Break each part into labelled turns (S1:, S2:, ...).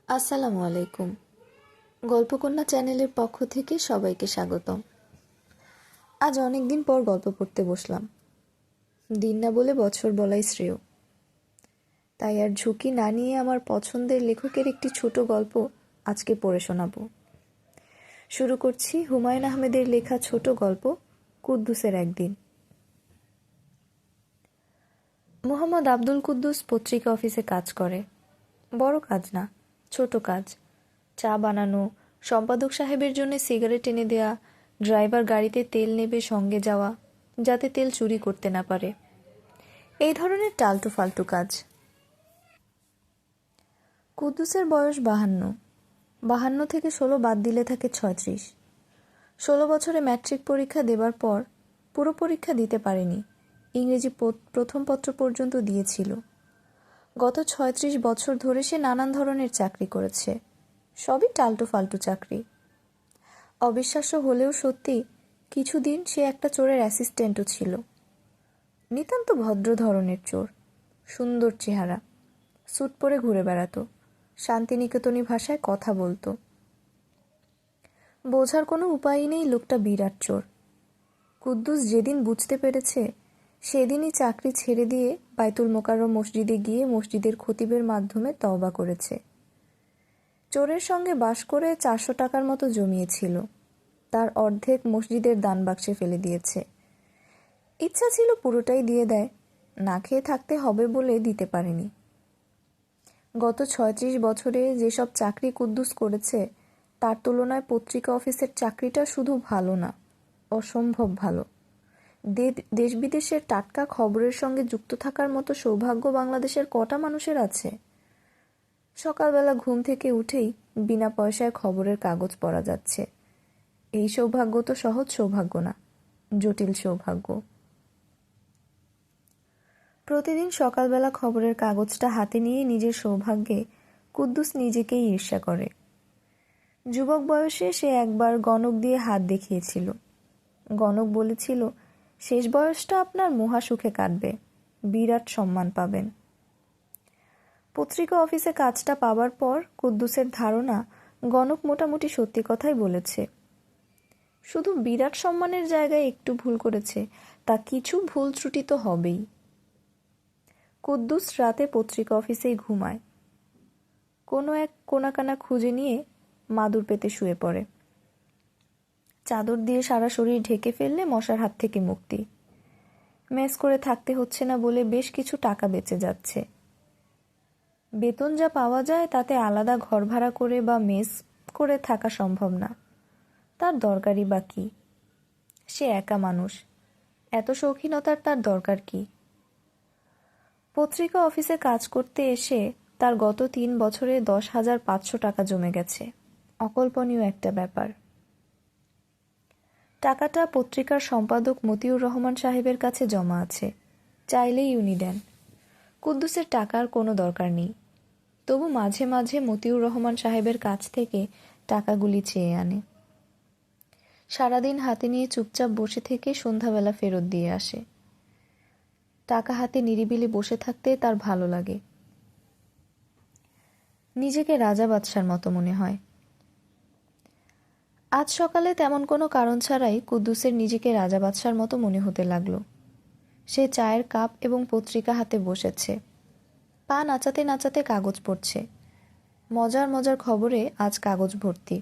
S1: আসসালামু আলাইকুম। গল্পকন্যা চ্যানেলের পক্ষ থেকে সবাইকে স্বাগতম। আজ অনেক দিন পর গল্প পড়তে বসলাম। দিন না বলে বছর বলাই শ্রেয়। তাই আর ঝুঁকি না নিয়ে আমার পছন্দের লেখকের একটি ছোট গল্প আজকে পড়ে শোনাবো। শুরু করছি হুমায়ুন আহমেদের লেখা ছোট গল্প কুদ্দুসের একদিন। মোহাম্মদ আব্দুল কুদ্দুস পত্রিকা অফিসে কাজ করে। বড় কাজ না, ছোট কাজ। চা বানানো, সম্পাদক সাহেবের জন্য সিগারেট এনে দেয়া, ড্রাইভার গাড়িতে তেল নেবে সঙ্গে যাওয়া, যাতে তেল চুরি করতে না পারে। এই ধরনের টালটু ফালতু কাজ। কুদ্দুসের বয়স 52। 52 থেকে 16 বাদ দিলে থাকে 36। 16 বছরে ম্যাট্রিক পরীক্ষা দেবার পর পুরো পরীক্ষা দিতে পারেনি, ইংরেজি প্রথম পত্র পর্যন্ত দিয়েছিল। গত 36 বছর ধরে সে নানান ধরনের চাকরি করেছে, সবই টালটু ফালতু চাকরি। অবিশ্বাস্য হলেও সত্যি, কিছুদিন সে একটা চোরের অ্যাসিস্ট্যান্টও ছিল। নিতান্ত ভদ্র ধরনের চোর, সুন্দর চেহারা, স্যুট পরে ঘুরে বেড়াতো, শান্তিনিকেতনী ভাষায় কথা বলতো। বোঝার কোনো উপায়ই নেই লোকটা বিরাট চোর। কুদ্দুস যেদিন বুঝতে পেরেছে, সেদিনই চাকরি ছেড়ে দিয়ে বাইতুল মোকাররম মসজিদে গিয়ে মসজিদের খতিবের মাধ্যমে তওবা করেছে। চোরের সঙ্গে বাস করে 400 টাকার মতো জমিয়েছিল, তার অর্ধেক মসজিদের দান বাক্সে ফেলে দিয়েছে। ইচ্ছা ছিল পুরোটাই দিয়ে দেয়, না খেয়ে থাকতে হবে বলে দিতে পারেনি। গত 36 বছরে যেসব চাকরি কুদ্দুস করেছে, তার তুলনায় পত্রিকা অফিসের চাকরিটা শুধু ভালো না, অসম্ভব ভালো। দেশ বিদেশের টাটকা খবরের সঙ্গে যুক্ত থাকার মতো সৌভাগ্য বাংলাদেশের কটা মানুষের আছে? সকালবেলা ঘুম থেকে উঠেই বিনা পয়সায় খবরের কাগজ পড়া যাচ্ছে। এই সৌভাগ্য তো সহজ সৌভাগ্য না, জটিল সৌভাগ্য। প্রতিদিন সকালবেলা খবরের কাগজটা হাতে নিয়ে নিজের সৌভাগ্যে কুদ্দুস নিজেকেই ঈর্ষা করে। যুবক বয়সে সে একবার গণক দিয়ে হাত দেখিয়েছিল। গণক বলেছিল, শেষ বয়সটা আপনার মহাসুখে কাটবে, বিরাট সম্মান পাবেন। পত্রিকা অফিসে কাজটা পাবার পর কুদ্দুসের ধারণা, গণক মোটামুটি সত্যি কথাই বলেছে। শুধু বিরাট সম্মানের জায়গায় একটু ভুল করেছে, তা কিছু ভুল ত্রুটি তো হবেই। কুদ্দুস রাতে পত্রিকা অফিসেই ঘুমায়। কোনো এক কোনাকানা খুঁজে নিয়ে মাদুর পেতে শুয়ে পড়ে। চাদর দিয়ে সারা শরীর ঢেকে ফেললে মশার হাত থেকে মুক্তি। মেস করে থাকতে হচ্ছে না বলে বেশ কিছু টাকা বেঁচে যাচ্ছে। বেতন যা পাওয়া যায় তাতে আলাদা ঘর ভাড়া করে বা মেস করে থাকা সম্ভব না। তার দরকারই বা কি? সে একা মানুষ, এত শৌখিনতার তার দরকার কি? পত্রিকা অফিসে কাজ করতে এসে তার গত 3 বছরে 10,500 টাকা জমে গেছে। অকল্পনীয় একটা ব্যাপার। টাকাটা পত্রিকার সম্পাদক মতিউর রহমান সাহেবের কাছে জমা আছে, চাইলেই উনি দেন। কুদ্দুসের টাকার কোনো দরকার নেই, তবু মাঝে মাঝে মতিউর রহমান সাহেবের কাছ থেকে টাকাগুলি চেয়ে আনে। সারাদিন হাতে নিয়ে চুপচাপ বসে থেকে সন্ধ্যাবেলা ফেরত দিয়ে আসে। টাকা হাতে নিরিবিলি বসে থাকতে তার ভালো লাগে। নিজেকে রাজা বাদশার মতো মনে হয়। আজ সকালে তেমন কোনো কারণ ছাড়াই কুদ্দুসের নিজেকে রাজা বাদশার মতো মনে হতে লাগলো। সে চায়ের কাপ এবং পত্রিকা হাতে বসেছে, পা নাচাতে নাচাতে কাগজ পড়ছে। মজার মজার খবরে আজ কাগজ ভর্তি।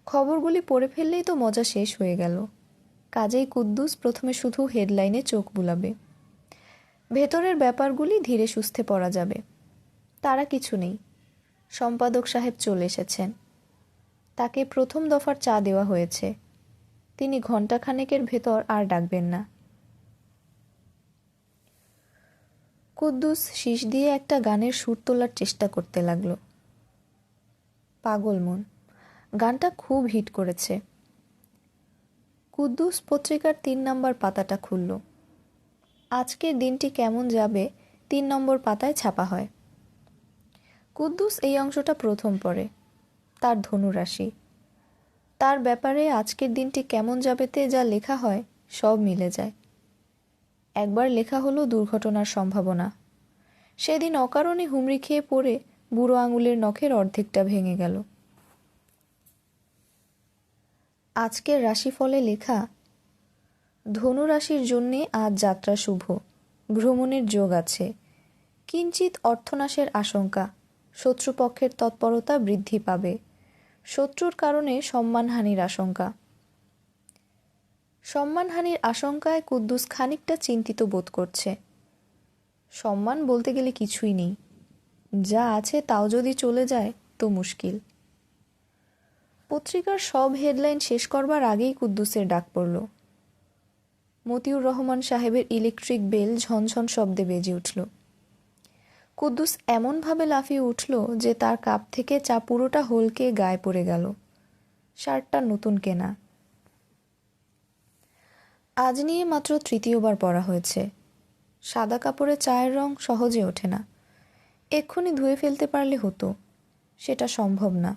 S1: খবরগুলি পড়ে ফেললেই তো মজা শেষ হয়ে গেল। কাজেই কুদ্দুস প্রথমে শুধু হেডলাইনে চোখ বুলাবে, ভেতরের ব্যাপারগুলি ধীরে সুস্থে পড়া যাবে। তারা কিছু নেই। সম্পাদক সাহেব চলে এসেছেন। তাকে প্রথম দফার চা দেওয়া হয়েছে। তিনি ঘণ্টাখানেকের ভেতর আর ডাকবেন না। কুদ্দুস শীষ দিয়ে একটা গানের সুর তোলার চেষ্টা করতে লাগলো। পাগল মন গানটা খুব হিট করেছে। কুদ্দুস পত্রিকার 3 নম্বর পাতাটা খুলল। আজকের দিনটি কেমন যাবে 3 নম্বর পাতায় ছাপা হয়। কুদ্দুস এই অংশটা প্রথম পড়ে। তার ধনুরাশি। তার ব্যাপারে আজকের দিনটি কেমন যাবেতে যা লেখা হয় সব মিলে যায়। একবার লেখা হলো দুর্ঘটনার সম্ভাবনা। সেদিন অকারণে হুমড়ি খেয়ে পড়ে বুড়ো আঙুলের নখের অর্ধেকটা ভেঙে গেল। আজকের রাশিফলে লেখা, ধনু রাশির জন্যে আজ যাত্রা শুভ, ভ্রমণের যোগ আছে, কিঞ্চিত অর্থনাশের আশঙ্কা, শত্রুপক্ষের তৎপরতা বৃদ্ধি পাবে, শত্রুর কারণে সম্মানহানির আশঙ্কা। সম্মানহানির আশঙ্কায় কুদ্দুস খানিকটা চিন্তিত বোধ করছে। সম্মান বলতে গেলে কিছুই নেই, যা আছে তাও যদি চলে যায় তো মুশকিল। পত্রিকার সব হেডলাইন শেষ করবার আগেই কুদ্দুসের ডাক পড়ল। মতিউর রহমান সাহেবের ইলেকট্রিক বেল ঝনঝন শব্দে বেজে উঠল। কুদ্দুস এমনভাবে লাফিয়ে উঠল যে তার কাপ থেকে চা পুরোটা হলকে গায়ে পড়ে গেল। শার্টটা নতুন কেনা, আজ নিয়ে মাত্র তৃতীয়বার পরা হয়েছে। সাদা কাপড়ে চায়ের রং সহজে ওঠে না। এক্ষুনি ধুয়ে ফেলতে পারলে হতো, সেটা সম্ভব না।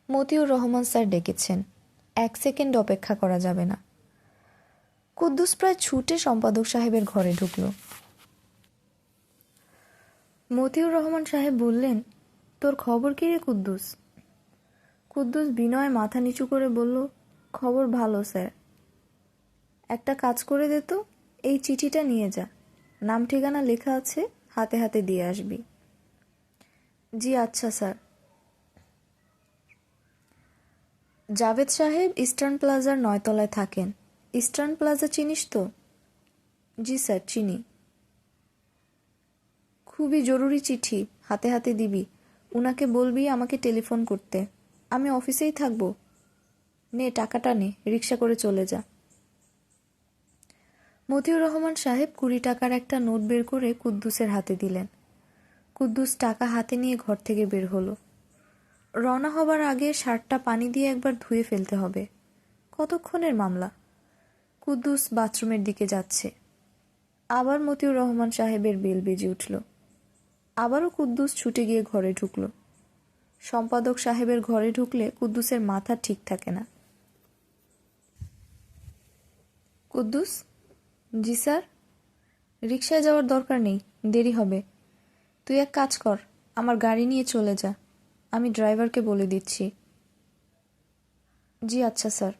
S1: মতিউর রহমান স্যার ডেকেছেন, 1 সেকেন্ড অপেক্ষা করা যাবে না। কুদ্দুস প্রায় ছুটে সম্পাদক সাহেবের ঘরে ঢুকল। মতিউর রহমান সাহেব বললেন, তোর খবর কী রে কুদ্দুস? কুদ্দুস বিনয় মাথা নিচু করে বলল, খবর ভালো স্যার। একটা কাজ করে দে তো, এই চিঠিটা নিয়ে যা, নাম ঠিকানা লেখা আছে, হাতে হাতে দিয়ে আসবি। জি আচ্ছা স্যার। জাভেদ সাহেব ইস্টার্ন প্লাজার 9 তলায় থাকেন। ইস্টার্ন প্লাজা চিনিস তো? জি স্যার চিনি। খুবই জরুরি চিঠি, হাতে হাতে দিবি। উনাকে বলবি আমাকে টেলিফোন করতে। আমি অফিসেই থাকবো। নে টাকাটা নে, রিক্সা করে চলে যা। মতিউর রহমান সাহেব 20 টাকার একটা নোট বের করে কুদ্দুসের হাতে দিলেন। কুদ্দুস টাকা হাতে নিয়ে ঘর থেকে বের হলো। রওনা হবার আগে শার্টটা পানি দিয়ে একবার ধুয়ে ফেলতে হবে। কতক্ষণের মামলা। কুদ্দুস বাথরুমের দিকে যাচ্ছে। আবার মতিউর রহমান সাহেবের বেল বেজে উঠল। আবারও কুদ্দুস ছুটে গিয়ে ঘরে ঢুকল। সম্পাদক সাহেবের ঘরে ঢুকলে কুদ্দুসের মাথা ঠিক থাকে না। কুদ্দুস? জি স্যার। রিকশায় যাওয়ার দরকার নেই, দেরি হবে। তুই এক কাজ কর, আমার গাড়ি নিয়ে চলে যা, আমি ড্রাইভারকে বলে দিচ্ছি। জি আচ্ছা স্যার।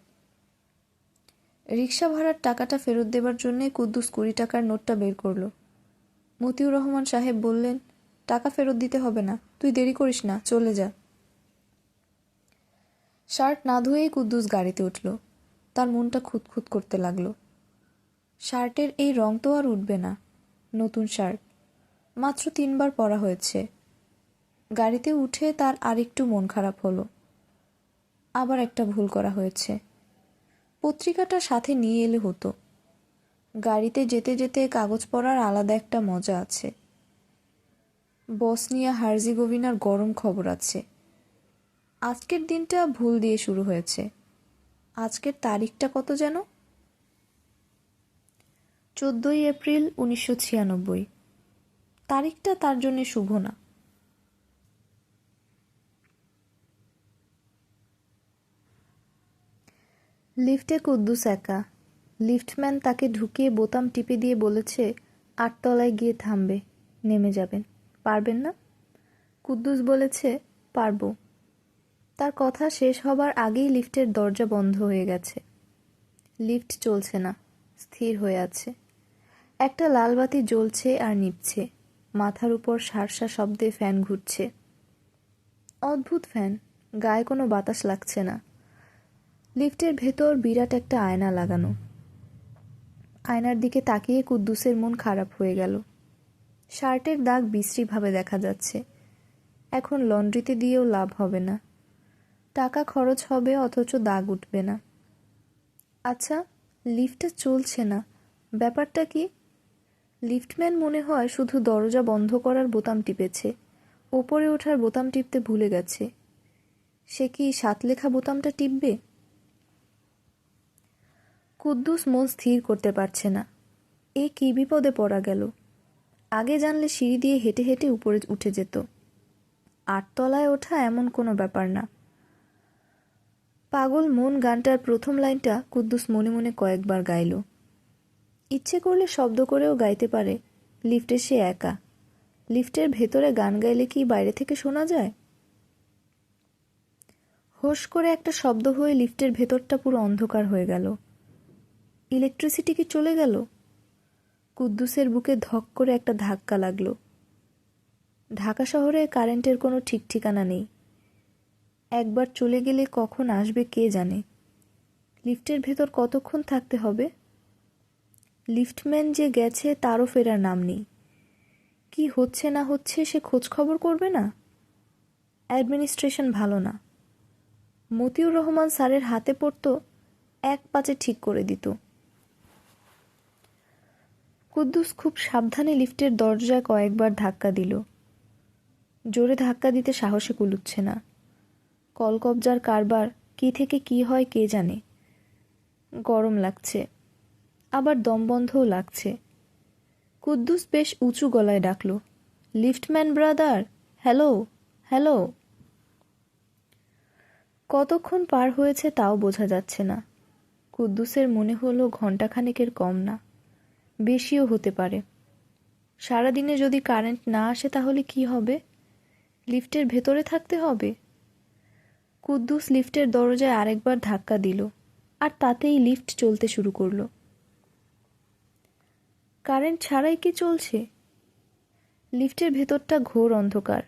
S1: রিকশা ভাড়ার টাকাটা ফেরত দেবার জন্যে কুদ্দুস 20 টাকার নোটটা বের করল। মতিউর রহমান সাহেব বললেন, টাকা ফেরত দিতে হবে না, তুই দেরি করিস না, চলে যা। শার্ট না ধুয়েই কুদ্দুস গাড়িতে উঠল। তার মনটা খুঁতখুত করতে লাগলো। শার্টের এই রং তো আর উঠবে না। নতুন শার্ট, মাত্র 3 বার পরা হয়েছে। গাড়িতে উঠে তার আরেকটু মন খারাপ হলো। আবার একটা ভুল করা হয়েছে। পত্রিকাটা সাথে নিয়ে এলে হতো। গাড়িতে যেতে যেতে কাগজ পড়ার আলাদা একটা মজা আছে। বসনিয়া হার্জিগোভিনার গরম খবর আছে। আজকের দিনটা ভুল দিয়ে শুরু হয়েছে। আজকের তারিখটা কত যেন? 14ই এপ্রিল 1996। তারিখটা তার জন্য শুভ না। লিফটে কুদ্দুস একা। লিফটম্যান তাকে ঢুকিয়ে বোতাম টিপে দিয়ে বলেছে, 8 তলায় গিয়ে থামবে, নেমে যাবেন। পারবেন না? কুদ্দুস বলেছে, পারবো। তার কথা শেষ হবার আগেই লিফটের দরজা বন্ধ হয়ে গেছে। লিফট চলছে না, স্থির হয়ে আছে। একটা লাল বাতি জ্বলছে আর নিভছে। মাথার উপর সারসা শব্দে ফ্যান ঘুরছে। অদ্ভুত ফ্যান, গায়ে কোনো বাতাস লাগছে না। লিফটের ভেতর বিরাট একটা আয়না লাগানো। আয়নার দিকে তাকিয়ে কুদ্দুসের মন খারাপ হয়ে গেল। শার্টের দাগ বিশ্রীভাবে দেখা যাচ্ছে। এখন লন্ড্রিতে দিয়েও লাভ হবে না। টাকা খরচ হবে অথচ দাগ উঠবে না। আচ্ছা, লিফটটা চলছে না, ব্যাপারটা কি? লিফটম্যান মনে হয় শুধু দরজা বন্ধ করার বোতাম টিপেছে, ওপরে ওঠার বোতাম টিপতে ভুলে গেছে। সে কি 7 লেখা বোতামটা টিপবে? কুদ্দুস মন স্থির করতে পারছে না। এ কি বিপদে পড়া গেল? আগে জানলে সিঁড়ি দিয়ে হেঁটে হেঁটে উপরে উঠে যেত। 8 তলায় ওঠা এমন কোনো ব্যাপার না। পাগল মন গানটার প্রথম লাইনটা কুদ্দুস মনে মনে কয়েকবার গাইল। ইচ্ছে করলে শব্দ করেও গাইতে পারে, লিফটে সে একা। লিফটের ভেতরে গান গাইলে কি বাইরে থেকে শোনা যায়? হোস করে একটা শব্দ হয়ে লিফটের ভেতরটা পুরো অন্ধকার হয়ে গেল। ইলেকট্রিসিটি কি চলে গেল? কুদ্দুসের বুকে ধক করে একটা ধাক্কা লাগলো। ঢাকা শহরে কারেন্টের কোনো ঠিক ঠিকানা নেই। একবার চলে গেলে কখন আসবে কে জানে। লিফটের ভেতর কতক্ষণ থাকতে হবে? লিফটম্যান যে গেছে তারও ফেরার নাম নেই। কি হচ্ছে না হচ্ছে সে খোঁজ খবর করবে না? অ্যাডমিনিস্ট্রেশন ভালো না। মতিউর রহমান স্যারের হাতে পড়ত, এক পাচে ঠিক করে দিত। কুদ্দুস খুব সাবধানে লিফটের দরজায় কয়েকবার ধাক্কা দিল। জোরে ধাক্কা দিতে সাহসে কুলুচ্ছে না। কলকবজার কারবার কি থেকে কি হয় কে জানে। গরম লাগছে, আবার দমবন্ধও লাগছে। কুদ্দুস বেশ উঁচু গলায় ডাকল, লিফটম্যান ব্রাদার, হ্যালো হ্যালো। কতক্ষণ পার হয়েছে তাও বোঝা যাচ্ছে না। কুদ্দুসের মনে হলো ঘণ্টাখানেকের কম না, বেশিও হতে পারে। সারাদিনে যদি কারেন্ট না আসে তাহলে কি হবে? লিফটের ভেতরে থাকতে হবে। কুদ্দুস লিফটের দরজায় আরেকবার ধাক্কা দিল, আর তাতেই লিফট চলতে শুরু করলো। কারেন্ট ছাড়াই কি চলছে? লিফটের ভেতরটা ঘোর অন্ধকার।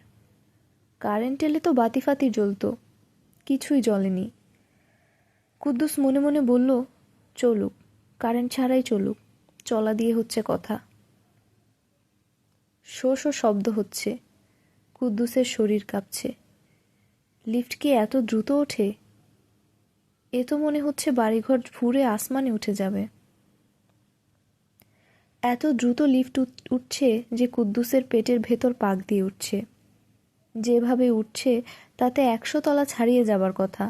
S1: কারেন্ট এলে তো বাতিফাতি জ্বলত, কিছুই জ্বলেনি। কুদ্দুস মনে মনে বলল, চলুক, কারেন্ট ছাড়াই চলুক, চলা দিয়ে হচ্ছে কথা। শো শো শব্দ হচ্ছে। কুদ্দুসের শরীর কাঁপছে। লিফট কি এত দ্রুত ওঠে? এ তো মনে হচ্ছে বাড়িঘর ফুঁড়ে আসমানে উঠে যাবে। এত দ্রুত লিফট উঠছে যে কুদ্দুসের পেটের ভেতর পাক দিয়ে উঠছে। যেভাবে উঠছে তাতে 100 তলা ছাড়িয়ে যাবার কথা।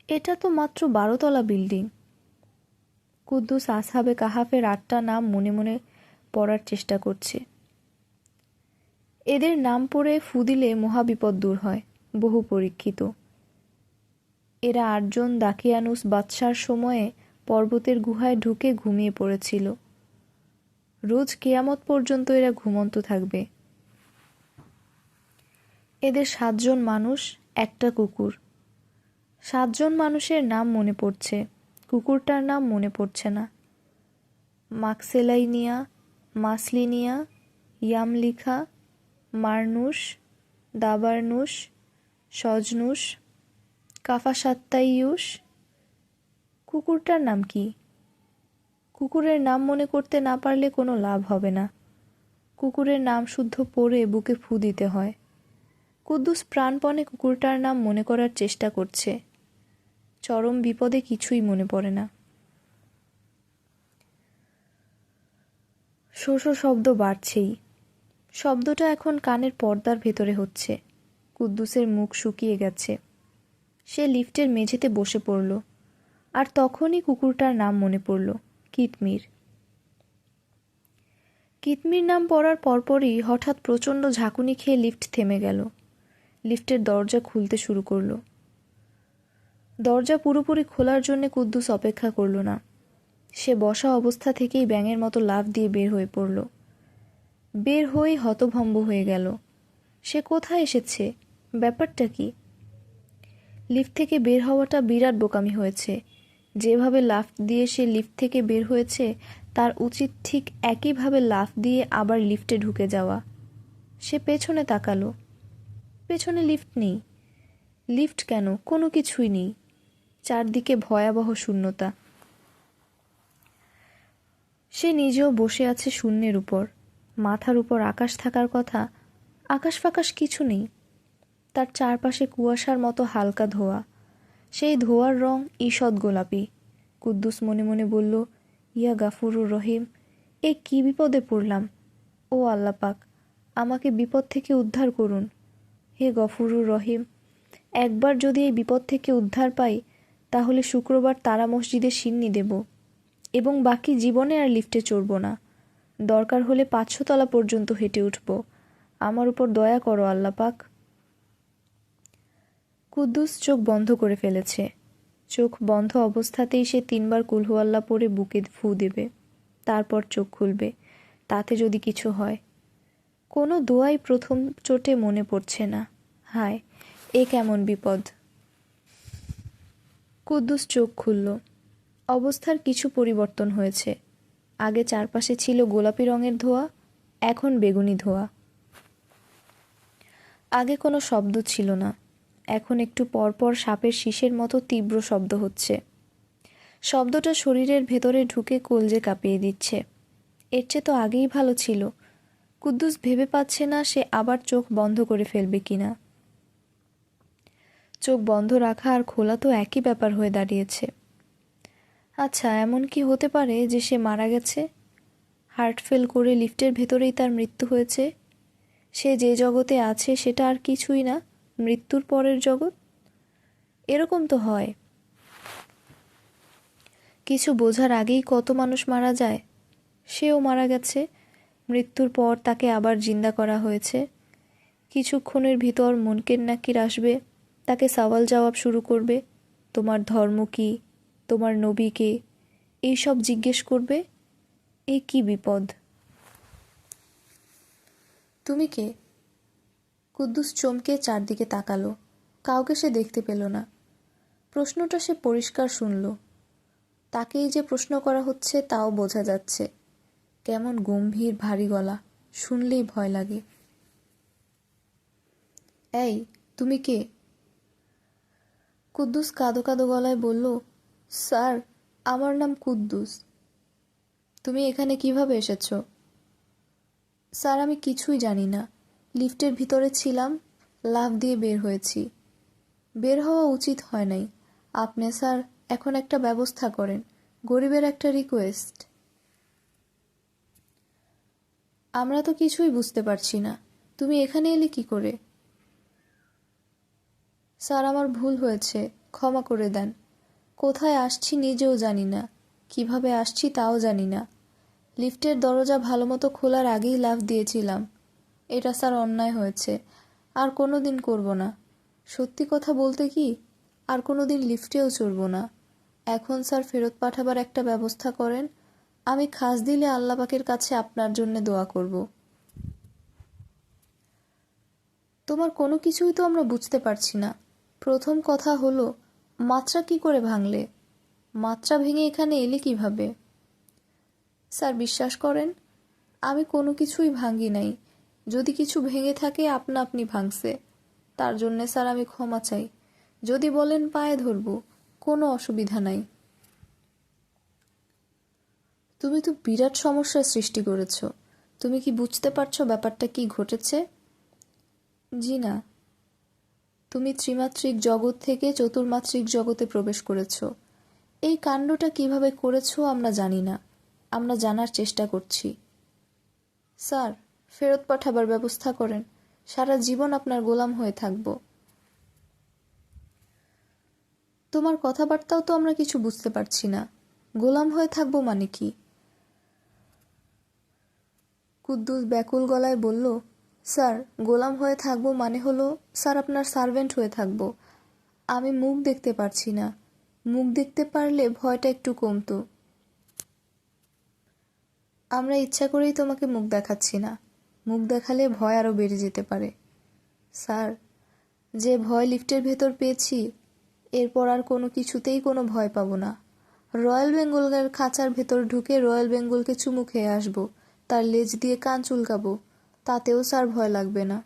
S1: এটা তো মাত্র 12 তলা বিল্ডিং। কুদ্দুস আসহাবে কাহাফের 8টা নাম মনে মনে পড়ার চেষ্টা করছে। এদের নাম পড়ে ফু দিলে মহাবিপদ দূর হয়, বহু পরীক্ষিত। এরা 8 জন দাকিয়ানুস বাদশার সময়ে পর্বতের গুহায় ঢুকে ঘুমিয়ে পড়েছিল। রোজ কেয়ামত পর্যন্ত এরা ঘুমন্ত থাকবে। এদের 7 জন মানুষ, একটা কুকুর। 7 জন মানুষের নাম মনে পড়ছে, কুকুরটার নাম মনে পড়ছে না। মাকসেলাইনিয়া, মাসলিনিয়া, ইয়ামলিখা, মারনুস, দাবারনুস, সজনুস, কাফাসাত্তাইয়ুস। কুকুরটার নাম কি? কুকুরের নাম মনে করতে না পারলে কোনো লাভ হবে না। কুকুরের নাম শুদ্ধ পড়ে বুকে ফু দিতে হয়। কুদ্দুস প্রাণপণে কুকুরটার নাম মনে করার চেষ্টা করছে। চরম বিপদে কিছুই মনে পড়ে না। শোষো শব্দ বাড়ছেই। শব্দটা এখন কানের পর্দার ভেতরে হচ্ছে। কুদ্দুসের মুখ শুকিয়ে গেছে। সে লিফটের মেঝেতে বসে পড়ল, আর তখনই কুকুরটার নাম মনে পড়ল, কিতমির। কিতমির নাম পড়ার পরপরই হঠাৎ প্রচণ্ড ঝাঁকুনি খেয়ে লিফট থেমে গেল। লিফটের দরজা খুলতে শুরু করল। দরজা পুরোপুরি খোলার জন্য কুদ্দুস অপেক্ষা করল না। সে বসা অবস্থা থেকেই ব্যাঙের মতো লাফ দিয়ে বের হয়ে পড়ল। বের হয়েই হতভম্ব হয়ে গেল। সে কোথায় এসেছে? ব্যাপারটা কি? লিফট থেকে বের হওয়াটা বিরাট বোকামি হয়েছে। যেভাবে লাফ দিয়ে সে লিফট থেকে বের হয়েছে তার উচিত ঠিক একইভাবে লাফ দিয়ে আবার লিফটে ঢুকে যাওয়া। সে পেছনে তাকালো। পেছনে লিফট নেই। লিফট কেন? কোনো কিছুই নেই। চারদিকে ভয়াবহ শূন্যতা। সে নিজেও বসে আছে শূন্যের উপর। মাথার উপর আকাশ থাকার কথা, আকাশ ফাকাশ কিছু নেই। তার চারপাশে কুয়াশার মতো হালকা ধোঁয়া। সেই ধোঁয়ার রং ঈষৎ গোলাপি। কুদ্দুস মনে মনে বলল, ইয়া গাফুরুর রহিম, এ কি বিপদে পড়লাম! ও আল্লাহ পাক, আমাকে বিপদ থেকে উদ্ধার করুন। হে গফুরুর রহিম, একবার যদি এই বিপদ থেকে উদ্ধার পাই তাহলে শুক্রবার তারা মসজিদে সিন্নি দেব এবং বাকি জীবনে আর লিফটে চড়ব না। দরকার হলে 500 তলা পর্যন্ত হেঁটে উঠব। আমার উপর দয়া করো আল্লাহ পাক। কুদ্দুস চোখ বন্ধ করে ফেলেছে। চোখ বন্ধ অবস্থাতেই সে 3 বার কুল হুয়াল্লাহ পড়ে বুকে ফু দেবে। তারপর চোখ খুলবে, তাতে যদি কিছু হয়। কোনো দোয়াই প্রথম চোটে মনে পড়ছে না। হায়, এ কেমন বিপদ! কুদ্দুস চোখ খুলল। অবস্থার কিছু পরিবর্তন হয়েছে। আগে চারপাশে ছিল গোলাপি রঙের ধোঁয়া, এখন বেগুনি ধোঁয়া। আগে কোনো শব্দ ছিল না, এখন একটু পরপর সাপের শিসের মতো তীব্র শব্দ হচ্ছে। শব্দটা শরীরের ভেতরে ঢুকে কলজে কাঁপিয়ে দিচ্ছে। এর চেয়ে তো আগেই ভালো ছিল। কুদ্দুস ভেবে পাচ্ছে না সে আবার চোখ বন্ধ করে ফেলবে কিনা। চোখ বন্ধ রাখা আর খোলা তো একই ব্যাপার হয়ে দাঁড়িয়েছে। আচ্ছা, এমন কি হতে পারে যে সে মারা গেছে? হার্ট ফেল করে লিফটের ভেতরেই তার মৃত্যু হয়েছে? সে যে জগতে আছে সেটা আর কিছুই না, মৃত্যুর পরের জগৎ। এরকম তো হয়। কিছু বোঝার আগেই কত মানুষ মারা যায়। সেও মারা গেছে, মৃত্যুর পর তাকে আবার জিন্দা করা হয়েছে। কিছুক্ষণের ভিতর মুনকের নাকির আসবে, তাকে সওয়াল জবাব শুরু করবে। তোমার ধর্ম কি, তোমার নবী কে, এইসব জিজ্ঞেস করবে। এ কি বিপদ! তুমি কে? কুদ্দুস চমকে চারদিকে তাকালো। কাউকে সে দেখতে পেল না। প্রশ্নটা সে পরিষ্কার শুনল। তাকেই যে প্রশ্ন করা হচ্ছে তাও বোঝা যাচ্ছে। কেমন গম্ভীর ভারী গলা, শুনলেই ভয় লাগে। এই, তুমি কে? কুদ্দুস কাঁদো কাঁদো গলায় বলল, স্যার, আমার নাম কুদ্দুস। তুমি এখানে কিভাবে এসেছো? স্যার, আমি কিছুই জানি না। লিফটের ভিতরে ছিলাম, লাফ দিয়ে বের হয়েছি। বের হওয়া উচিত হয় নাই। আপনি স্যার এখন একটা ব্যবস্থা করেন, গরিবের একটা রিকোয়েস্ট। আমরা তো কিছুই বুঝতে পারছি না, তুমি এখানে এলে কি করে? স্যার, আমার ভুল হয়েছে, ক্ষমা করে দেন। কোথায় আসছি নিজেও জানি না, কিভাবে আসছি তাও জানি না। লিফটের দরজা ভালোমতো খোলার আগেই লাফ দিয়েছিলাম। এটা স্যার অন্যায় হয়েছে, আর কোনো দিন করব না। সত্যি কথা বলতে কি, আর কোনো দিন লিফটেও চড়ব না। এখন স্যার ফেরত পাঠাবার একটা ব্যবস্থা করেন। আমি খাস দিলে আল্লাহ পাকের কাছে আপনার জন্য দোয়া করব। তোমার কোনো কিছুই তো আমরা বুঝতে পারছি না। প্রথম কথা হলো, মাত্রা কি করে ভাঙলে? মাত্রা ভেঙে এখানে এলে কিভাবে? স্যার, বিশ্বাস করেন, আমি কোনো কিছুই ভাঙি নাই। যদি কিছু ভেঙে থাকে আপনা আপনি ভাঙছে। তার জন্যে স্যার আমি ক্ষমা চাই। যদি বলেন পায়ে ধরব, কোনো অসুবিধা নাই। তুমি তো বিরাট সমস্যার সৃষ্টি করেছ। তুমি কি বুঝতে পারছো ব্যাপারটা কি ঘটেছে? জি না। তুমি ত্রিমাত্রিক জগৎ থেকে চতুর্মাত্রিক জগতে প্রবেশ করেছ। এই কাণ্ডটা কিভাবে করেছো আমরা জানি না, আমরা জানার চেষ্টা করছি। স্যার, ফেরত পাঠাবার ব্যবস্থা করেন। সারা জীবন আপনার গোলাম হয়ে থাকব। তোমার কথাবার্তাও তো আমরা কিছু বুঝতে পারছি না। গোলাম হয়ে থাকবো মানে কি? কুদ্দুস ব্যাকুল গলায় বলল, স্যার, গোলাম হয়ে থাকবো মানে হলো স্যার আপনার সার্ভেন্ট হয়ে থাকবো। আমি মুখ দেখতে পারছি না। মুখ দেখতে পারলে ভয়টা একটু কমতো। আমরা ইচ্ছা করেই তোমাকে মুখ দেখাচ্ছি না। মুখ দেখালে ভয় আরও বেড়ে যেতে পারে। স্যার, যে ভয় লিফটের ভেতর পেয়েছি, এরপর আর কোনো কিছুতেই কোনো ভয় পাবো না। রয়্যাল বেঙ্গলের খাঁচার ভেতর ঢুকে রয়্যাল বেঙ্গলকে চুমু খেয়ে আসবো, তার লেজ দিয়ে কান চুলকাবো, তাতেও স্যার ভয় লাগবে না।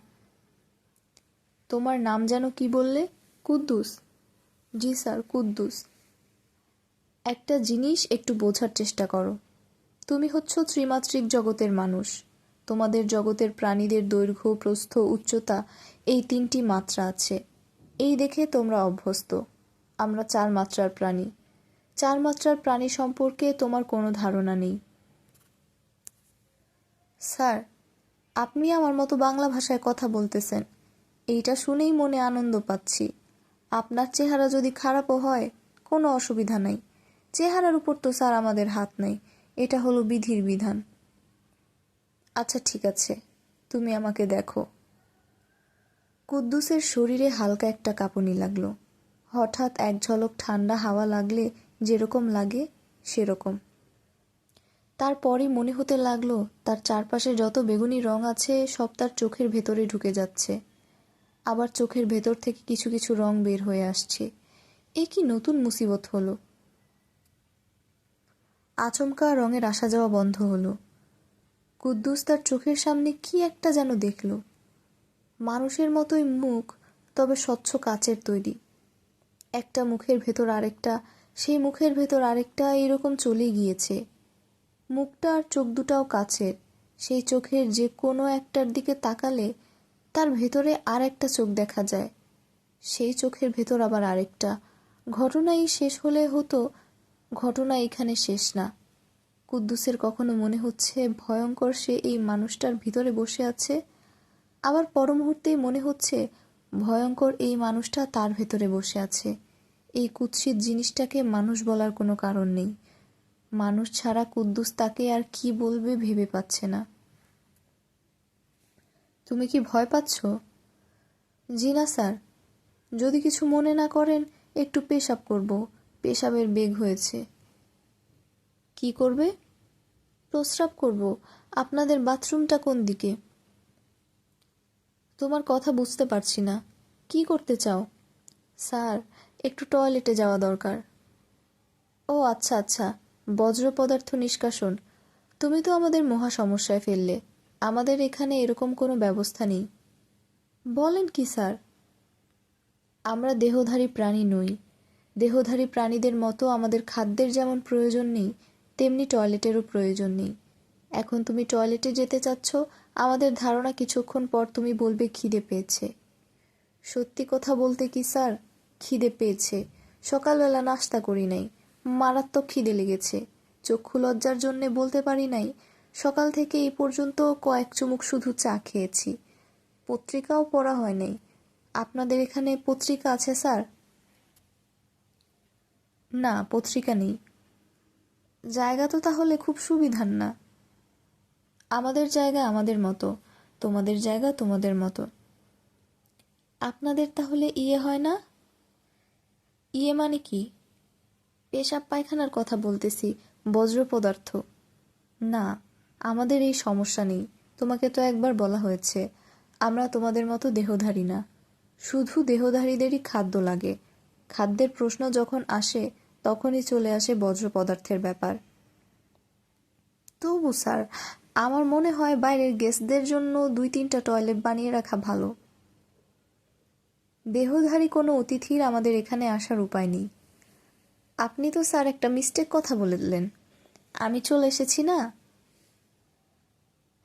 S1: তোমার নাম যেন কি বললে? কুদ্দুস? জি স্যার, কুদ্দুস। একটা জিনিস একটু বোঝার চেষ্টা করো। তুমি হচ্ছ ত্রিমাত্রিক জগতের মানুষ। তোমাদের জগতের প্রাণীদের দৈর্ঘ্য, প্রস্থ, উচ্চতা, এই 3টি মাত্রা আছে। এই দেখে তোমরা অভ্যস্ত। আমরা 4 মাত্রার প্রাণী। 4 মাত্রার প্রাণী সম্পর্কে তোমার কোনো ধারণা নেই। স্যার, আপনি আমার মতো বাংলা ভাষায় কথা বলতেছেন, এইটা শুনেই মনে আনন্দ পাচ্ছি। আপনার চেহারা যদি খারাপও হয়, কোনো অসুবিধা নাই। চেহারার উপর তো স্যার আমাদের হাত নেই, এটা হলো বিধির বিধান। আচ্ছা ঠিক আছে, তুমি আমাকে দেখো। কুদ্দুসের শরীরে হালকা একটা কাঁপুনি লাগলো। হঠাৎ এক ঝলক ঠান্ডা হাওয়া লাগলে যেরকম লাগে সেরকম। তারপরই মনে হতে লাগলো তার চারপাশে যত বেগুনি রং আছে সব তার চোখের ভেতরে ঢুকে যাচ্ছে, আবার চোখের ভেতর থেকে কিছু কিছু রং বের হয়ে আসছে। এ কি নতুন মুসিবত হলো! আচমকা রঙের আসা যাওয়া বন্ধ হলো। কুদ্দুস তার চোখের সামনে কি একটা যেন দেখল। মানুষের মতোই মুখ, তবে স্বচ্ছ কাচের তৈরি। একটা মুখের ভেতর আরেকটা, সেই মুখের ভেতর আরেকটা, এরকম চলেই গিয়েছে। মুখটা আর চোখ দুটাও কাচের। সেই চোখের যে কোনো একটার দিকে তাকালে তার ভেতরে আর একটা চোখ দেখা যায়, সেই চোখের ভেতর আবার আরেকটা। ঘটনাই শেষ হলে হতো, ঘটনা এখানে শেষ না। কুদ্দুসের কখনো মনে হচ্ছে ভয়ঙ্কর সে এই মানুষটার ভিতরে বসে আছে, আবার পর মুহূর্তেই মনে হচ্ছে ভয়ঙ্কর এই মানুষটা তার ভেতরে বসে আছে। এই কুৎসিত জিনিসটাকে মানুষ বলার কোনো কারণ নেই। মানুষ ছাড়া কুদ্দুস তাকে আর কি বলবে ভেবে পাচ্ছে না। তুমি কি ভয় পাচ্ছ? জি না স্যার। যদি কিছু মনে না করেন, একটু পেশাব করব, পেশাবের বেগ হয়েছে। কি করবে? প্রস্রাব করব। আপনাদের বাথরুমটা কোন দিকে? তোমার কথা বুঝতে পারছি না। কি করতে চাও? স্যার, একটু টয়লেটে যাওয়া দরকার। ও আচ্ছা আচ্ছা, বজ্র পদার্থ নিষ্কাশন। তুমি তো আমাদের মহা সমস্যায় ফেললে। আমাদের এখানে এরকম কোনো ব্যবস্থা নেই। বলেন কি স্যার? আমরা দেহধারী প্রাণী নই। দেহধারী প্রাণীদের মতো আমাদের খাদ্যের যেমন প্রয়োজন নেই, তেমনি টয়লেটেরও প্রয়োজন নেই। এখন তুমি টয়লেটে যেতে চাচ্ছ, আমাদের ধারণা কিছুক্ষণ পর তুমি বলবে খিদে পেয়েছে। সত্যি কথা বলতে কি স্যার, খিদে পেয়েছে। সকালবেলা নাস্তা করি নাই, মারাত্মক খিদে লেগেছে। চক্ষু লজ্জার জন্যে বলতে পারি নাই। সকাল থেকে এই পর্যন্ত কয়েক চুমুক শুধু চা খেয়েছি। পত্রিকাও পড়া হয় নাই। আপনাদের এখানে পত্রিকা আছে স্যার? না, পত্রিকা নেই। জায়গা তো তাহলে খুব সুবিধার না। আমাদের জায়গা আমাদের মতো, তোমাদের জায়গা তোমাদের মতো। আপনাদের তাহলে ইয়ে হয় না? ইয়ে মানে কি? পেশাব পায়খানার কথা বলতেছি, বজ্র পদার্থ। না, আমাদের এই সমস্যা নেই। তোমাকে তো একবার বলা হয়েছে আমরা তোমাদের মতো দেহধারী না। শুধু দেহধারীদেরই খাদ্য লাগে। খাদ্যের প্রশ্ন যখন আসে তখনই চলে আসে বজ্র পদার্থের ব্যাপার। তবু স্যার, আমার মনে হয় বাইরের গেস্টদের জন্য 2-3টা টয়লেট বানিয়ে রাখা ভালো। দেহধারী কোনো অতিথির আমাদের এখানে আসার উপায় নেই। আপনি তো স্যার একটা মিস্টেক কথা বললেন। আমি চলে এসেছি না?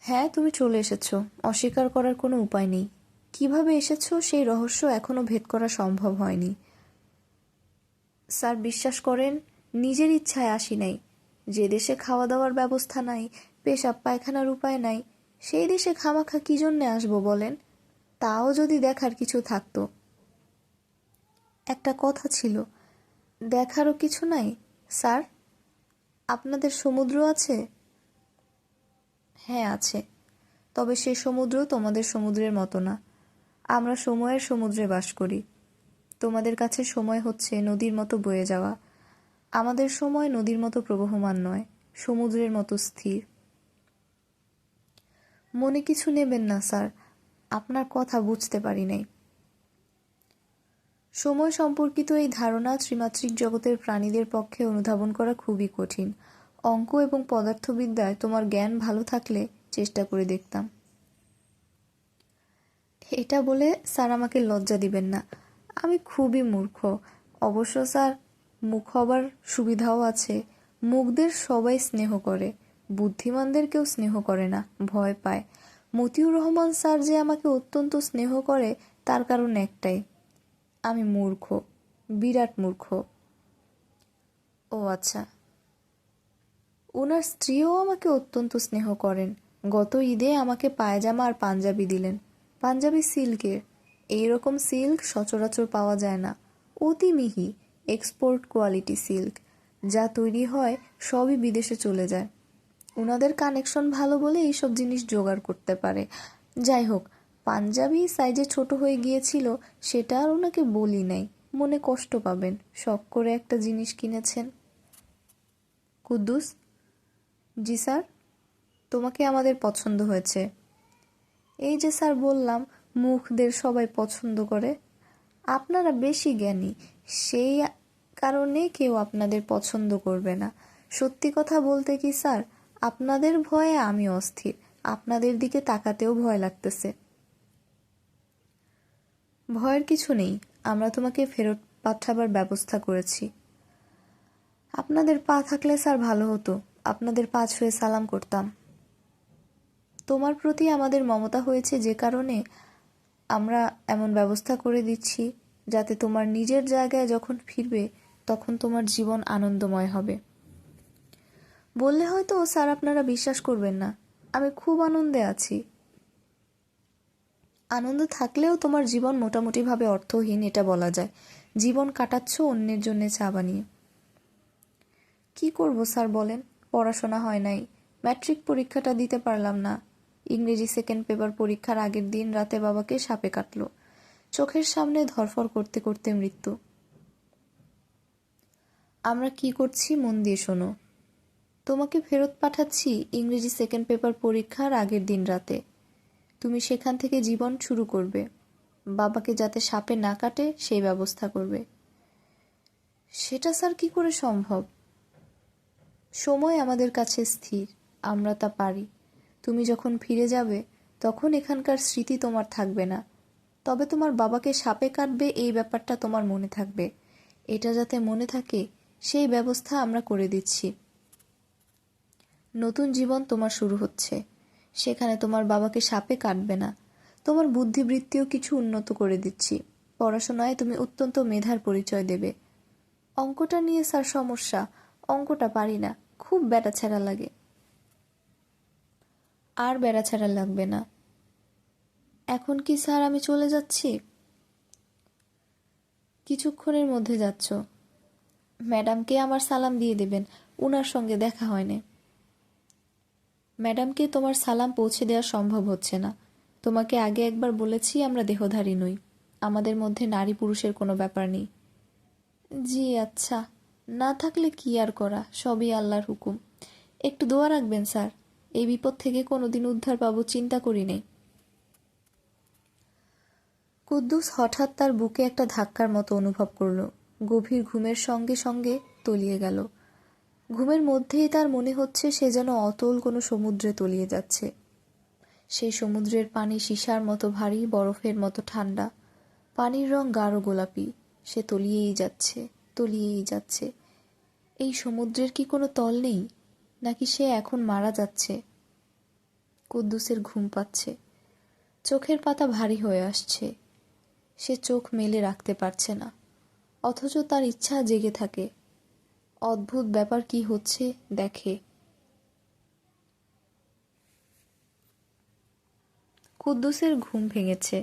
S1: হ্যাঁ, তুমি চলে এসেছো, অস্বীকার করার কোনো উপায় নেই। কিভাবে এসেছো সেই রহস্য এখনো ভেদ করা সম্ভব হয়নি। স্যার বিশ্বাস করেন, নিজের ইচ্ছায় আসি নাই। যে দেশে খাওয়া দাওয়ার ব্যবস্থা নাই, পেশাব পায়খানার উপায় নাই, সেই দেশে খামাখা কি জন্যে আসবো বলেন? তাও যদি দেখার কিছু থাকতো। একটা কথা ছিল, দেখারও কিছু নাই স্যার? আপনাদের সমুদ্র আছে? হ্যাঁ আছে, তবে সে সমুদ্র তোমাদের সমুদ্রের মতো না। আমরা সময়ের সমুদ্রে বাস করি। তোমাদের কাছে সময় হচ্ছে নদীর মতো বয়ে যাওয়া। আমাদের সময় নদীর মতো প্রবহমান নয়, সমুদ্রের মতো স্থির। মনে কিছু নেবেন না স্যার, আপনার কথা বুঝতে পারি নাই। সময় সম্পর্কিত এই ধারণা ত্রিমাত্রিক জগতের প্রাণীদের পক্ষে অনুধাবন করা খুবই কঠিন। অঙ্ক এবং পদার্থবিদ্যায় তোমার জ্ঞান ভালো থাকলে চেষ্টা করে দেখতাম। এটা বলে স্যার আমাকে লজ্জা দিবেন না। আমি খুবই মূর্খ। অবশ্য স্যার, মুখ হবার সুবিধাও আছে। মুখদের সবাই স্নেহ করে, বুদ্ধিমানদের কেউ স্নেহ করে না, ভয় পায়। মতিউর রহমান স্যার যে আমাকে অত্যন্ত স্নেহ করে তার কারণ একটাই, আমি মূর্খ, বিরাট মূর্খ। ও আচ্ছা। ওনার স্ত্রীও আমাকে অত্যন্ত স্নেহ করেন। গত ঈদে আমাকে পায়জামা আর পাঞ্জাবি দিলেন। পাঞ্জাবি সিল্কের। এইরকম সিল্ক সচরাচর পাওয়া যায় না। অতি মিহি, এক্সপোর্ট কোয়ালিটি সিল্ক। যা তৈরি হয় সবই বিদেশে চলে যায়। ওনাদের কানেকশন ভালো বলে এইসব জিনিস জোগাড় করতে পারে। যাই হোক, পাঞ্জাবি সাইজে ছোট হয়ে গিয়েছিল, সেটা আর ওনাকে বলি নাই। মনে কষ্ট পাবেন, শখ করে একটা জিনিস কিনেছেন। কুদ্দুস, জি স্যার, তোমাকে আমাদের পছন্দ হয়েছে। এই যে স্যার বললাম, মুখদের সবাই পছন্দ করে। আপনারা বেশি জ্ঞানী, সেই কারণে কেউ আপনাদের পছন্দ করবে না। সত্যি কথা বলতে কি স্যার, আপনাদের ভয়ে আমি অস্থির, আপনাদের দিকে তাকাতেও ভয় লাগতেছে। ভয়ের কিছু নেই, আমরা তোমাকে ফেরত পাঠাবার ব্যবস্থা করেছি। আপনাদের পা থাকলে স্যার ভালো হতো, আপনাদের পা ছুঁয়ে সালাম করতাম। তোমার প্রতি আমাদের মমতা হয়েছে যে কারণে আমরা এমন ব্যবস্থা করে দিচ্ছি, যাতে তোমার নিজের জায়গায় যখন ফিরবে তখন তোমার জীবন আনন্দময় হবে। বললে হয়তো স্যার আপনারা বিশ্বাস করবেন না, আমি খুব আনন্দে আছি। আনন্দ থাকলেও তোমার জীবন মোটামুটিভাবে অর্থহীন, এটা বলা যায়। জীবন কাটাচ্ছ অন্যের জন্য চা বানিয়ে। কি করব স্যার বলেন, পড়াশোনা হয় নাই, ম্যাট্রিক পরীক্ষাটা দিতে পারলাম না। ইংরেজি সেকেন্ড পেপার পরীক্ষার আগের দিন রাতে বাবাকে সাপে কাটলো, চোখের সামনে ধরফর করতে করতে মৃত্যু। আমরা কি করছি মন দিয়ে শোনো। তোমাকে ফেরত পাঠাচ্ছি ইংরেজি সেকেন্ড পেপার পরীক্ষার আগের দিন রাতে। তুমি সেখান থেকে জীবন শুরু করবে, বাবাকে যাতে সাপে না কাটে সেই ব্যবস্থা করবে। সেটা স্যার কি করে সম্ভব? সময় আমাদের কাছে স্থির, আমরা তা পারি। তুমি যখন ফিরে যাবে তখন এখানকার স্মৃতি তোমার থাকবে না, তবে তোমার বাবাকে সাপে কাটবে এই ব্যাপারটা তোমার মনে থাকবে। এটা যাতে মনে থাকে সেই ব্যবস্থা আমরা করে দিচ্ছি। নতুন জীবন তোমার শুরু হচ্ছে, সেখানে তোমার বাবাকে সাপে কাটবে না। তোমার বুদ্ধিবৃত্তিও কিছু উন্নত করে দিচ্ছি। পড়াশোনায় তুমি অত্যন্ত মেধার পরিচয় দেবে। অঙ্কটা নিয়ে স্যার সমস্যা, অঙ্কটা পারি না, খুব বেড়াছেড়া লাগে। আর বেড়াছেড়া লাগবে না। এখন কি স্যার আমি চলে যাচ্ছি? কিছুক্ষণের মধ্যে যাচ্ছ। ম্যাডামকে আমার সালাম দিয়ে দেবেন, উনার সঙ্গে দেখা হয়নি। ম্যাডামকে তোমার সালাম পৌঁছে দেওয়া সম্ভব হচ্ছে না। তোমাকে আগে একবার বলেছি আমরা দেহধারী নই, আমাদের মধ্যে নারী পুরুষের কোনো ব্যাপার নেই। জি আচ্ছা, না থাকলে কি আর করা, সবই আল্লাহর হুকুম। একটু দোয়া রাখবেন স্যার, এই বিপদ থেকে কোনোদিন উদ্ধার পাবো চিন্তা করি নেই। কুদ্দুস হঠাৎ তার বুকে একটা ধাক্কার মতো অনুভব করল। গভীর ঘুমের সঙ্গে সঙ্গে তলিয়ে গেল। ঘুমের মধ্যেই তার মনে হচ্ছে সে যেন অতল কোনো সমুদ্রে তলিয়ে যাচ্ছে। সেই সমুদ্রের পানি সীসার মতো ভারী, বরফের মতো ঠান্ডা। পানির রং গাঢ় গোলাপি। সে তলিয়েই যাচ্ছে, তলিয়েই যাচ্ছে। এই সমুদ্রের কি কোনো তল নেই, নাকি সে এখন মারা যাচ্ছে? কুদ্দুসের ঘুম পাচ্ছে, চোখের পাতা ভারী হয়ে আসছে। সে চোখ মেলে রাখতে পারছে না, অথচ তার ইচ্ছা জেগে থাকে। অদ্ভুত ব্যাপার কি হচ্ছে দেখে। কুদ্দুসের ঘুম ভেঙেছে।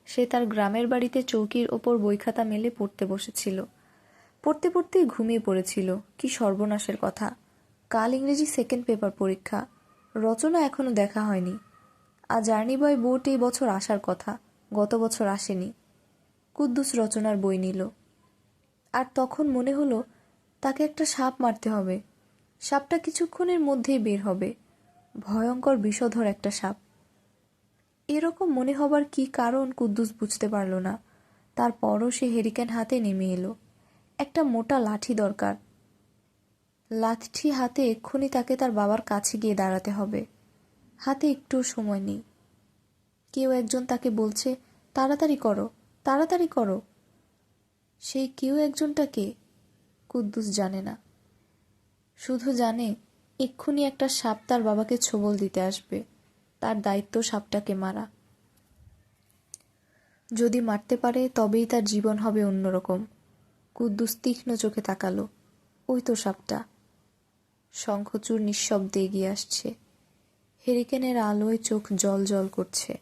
S1: সে তার গ্রামের বাড়িতে চৌকির ওপর বইখাতা মেলে পড়তে বসেছিল। পড়তে পড়তেই ঘুমিয়ে পড়েছিল। কি সর্বনাশের কথা! কাল ইংরেজি সেকেন্ড পেপার পরীক্ষা, রচনা এখনো দেখা হয়নি। আর জার্নি বয় বোট এই বছর আসার কথা, গত বছর আসেনি। কুদ্দুস রচনার বই নিল। আর তখন মনে হলো তাকে একটা সাপ মারতে হবে। সাপটা কিছুক্ষণের মধ্যেই বের হবে, ভয়ঙ্কর বিষধর একটা সাপ। এরকম মনে হবার কি কারণ কুদ্দুস বুঝতে পারল না। তারপরও সে হেরিকেন হাতে নেমে এলো। একটা মোটা লাঠি দরকার। লাঠি হাতে এক্ষুনি তাকে তার বাবার কাছে গিয়ে দাঁড়াতে হবে। হাতে একটুও সময় নেই। কেউ একজন তাকে বলছে, তাড়াতাড়ি করো, তাড়াতাড়ি করো। সেই কেউ একজনটা কে কুদ্দুস জানে না, শুধু জানে এক্ষুনি একটা সাপ তার বাবাকে ছোবল দিতে আসবে। তার দায়িত্ব সাপটাকে মারা। যদি মারতে পারে তবেই তার জীবন হবে অন্যরকম। কুদ্দুস তীক্ষ্ণ চোখে তাকালো। ওই তো সাপটা। শঙ্খচূড় নিঃশব্দে এগিয়ে আসছে। হেরিকেনের আলোয় চোখ জল জল করছে।